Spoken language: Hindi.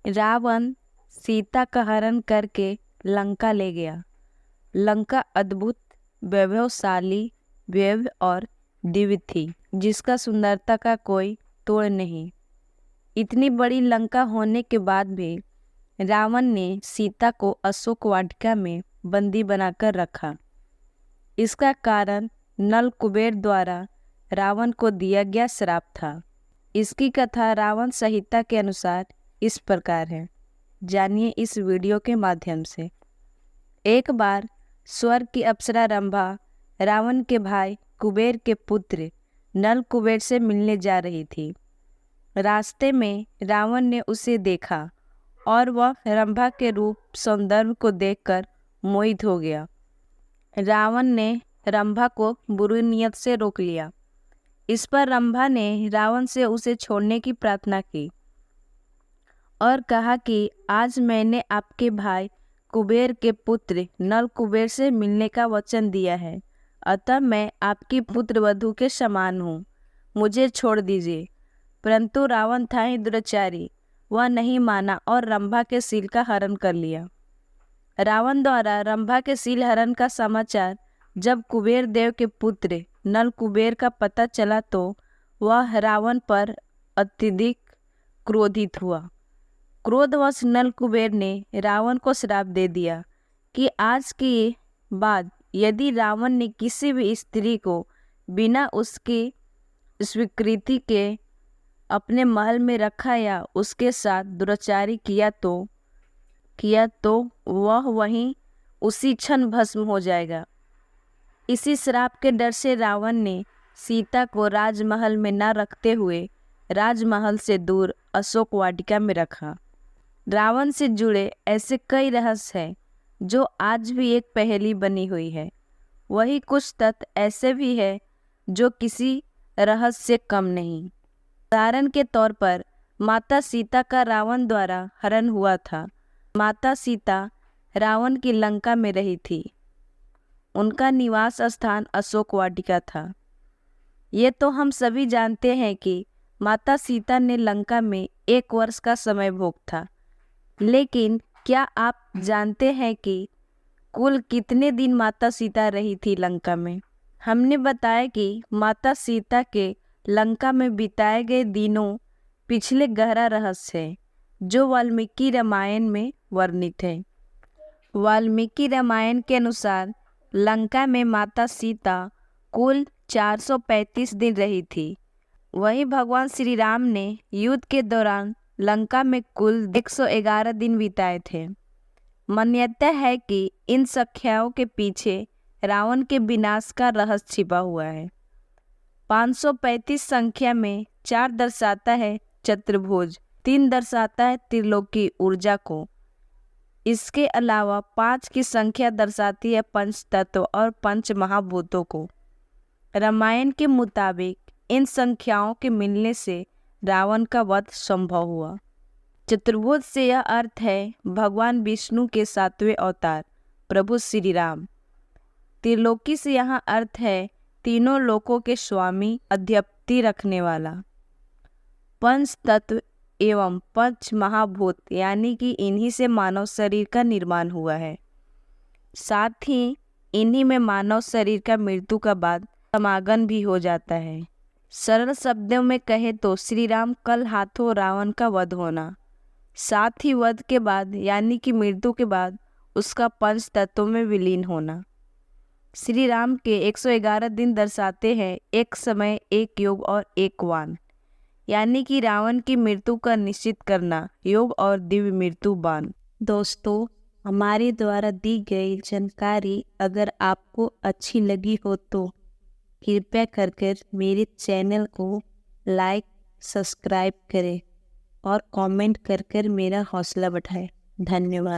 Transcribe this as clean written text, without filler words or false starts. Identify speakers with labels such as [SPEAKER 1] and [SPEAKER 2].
[SPEAKER 1] रावण सीता का हरण करके लंका ले गया। लंका अद्भुत, वैभवशाली, भव्य और दिव्य थी, जिसका सुंदरता का कोई तोड़ नहीं। इतनी बड़ी लंका होने के बाद भी रावण ने सीता को अशोक वाटिका में बंदी बनाकर रखा। इसका कारण नल कुबेर द्वारा रावण को दिया गया श्राप था। इसकी कथा रावण संहिता के अनुसार इस प्रकार है, जानिए इस वीडियो के माध्यम से। एक बार स्वर्ग की अप्सरा रंभा रावण के भाई कुबेर के पुत्र नल कुबेर से मिलने जा रही थी। रास्ते में रावण ने उसे देखा और वह रंभा के रूप सौंदर्य को देखकर मोहित हो गया। रावण ने रंभा को बुरी नियत से रोक लिया। इस पर रंभा ने रावण से उसे छोड़ने की प्रार्थना की और कहा कि आज मैंने आपके भाई कुबेर के पुत्र नल कुबेर से मिलने का वचन दिया है, अतः मैं आपकी पुत्रवधू के समान हूँ, मुझे छोड़ दीजिए। परंतु रावण था ही दुराचारी, वह नहीं माना और रंभा के सील का हरण कर लिया। रावण द्वारा रंभा के सील हरण का समाचार जब कुबेर देव के पुत्र नल कुबेर का पता चला तो वह रावण पर अत्यधिक क्रोधित हुआ। क्रोधवश नल कुबेर ने रावण को श्राप दे दिया कि आज के बाद यदि रावण ने किसी भी स्त्री को बिना उसकी स्वीकृति के अपने महल में रखा या उसके साथ दुराचारी किया तो वह वहीं उसी क्षण भस्म हो जाएगा। इसी श्राप के डर से रावण ने सीता को राजमहल में न रखते हुए राजमहल से दूर अशोक वाटिका में रखा। रावण से जुड़े ऐसे कई रहस्य हैं जो आज भी एक पहेली बनी हुई है। वही कुछ तथ्य ऐसे भी है जो किसी रहस्य से कम नहीं। उदाहरण के तौर पर माता सीता का रावण द्वारा हरण हुआ था। माता सीता रावण की लंका में रही थी। उनका निवास स्थान अशोक वाटिका था। ये तो हम सभी जानते हैं कि माता सीता ने लंका में 1 वर्ष का समय भोग था, लेकिन क्या आप जानते हैं कि कुल कितने दिन माता सीता रही थी लंका में? हमने बताया कि माता सीता के लंका में बिताए गए दिनों पिछले गहरा रहस्य है जो वाल्मीकि रामायण में वर्णित है। वाल्मीकि रामायण के अनुसार लंका में माता सीता कुल 435 दिन रही थी। वहीं भगवान श्री राम ने युद्ध के दौरान लंका में कुल 111 दिन बिताए थे। मान्यता है कि इन संख्याओं के पीछे रावण के विनाश का रहस्य छिपा हुआ है। 535 संख्या में 4 दर्शाता है चतुर्भुज, 3 दर्शाता है त्रिलोकी ऊर्जा को। इसके अलावा 5 की संख्या दर्शाती है पंच तत्व और पंच महाभूतों को। रामायण के मुताबिक इन संख्याओं के मिलने से रावण का वध संभव हुआ। चतुर्भुज से यह अर्थ है भगवान विष्णु के 7वें अवतार प्रभु श्री राम। त्रिलोकी से यहाँ अर्थ है तीनों लोकों के स्वामी, अध्यपति रखने वाला। पंच तत्व एवं पंच महाभूत यानी कि इन्हीं से मानव शरीर का निर्माण हुआ है। साथ ही इन्हीं में मानव शरीर का मृत्यु का बाद समागम भी हो जाता है। सरल शब्दों में कहे तो श्री राम कल हाथों रावण का वध होना, साथ ही वध के बाद यानी कि मृत्यु के बाद उसका पंच तत्वों में विलीन होना। श्री राम के 111 दिन दर्शाते हैं एक समय, एक योग और एक वान, यानी कि रावण की मृत्यु का निश्चित करना योग और दिव्य मृत्यु बान। दोस्तों, हमारे द्वारा दी गई जानकारी अगर आपको अच्छी लगी हो तो कृपया कर मेरे चैनल को लाइक, सब्सक्राइब करें और कमेंट कर मेरा हौसला बढ़ाएं। धन्यवाद।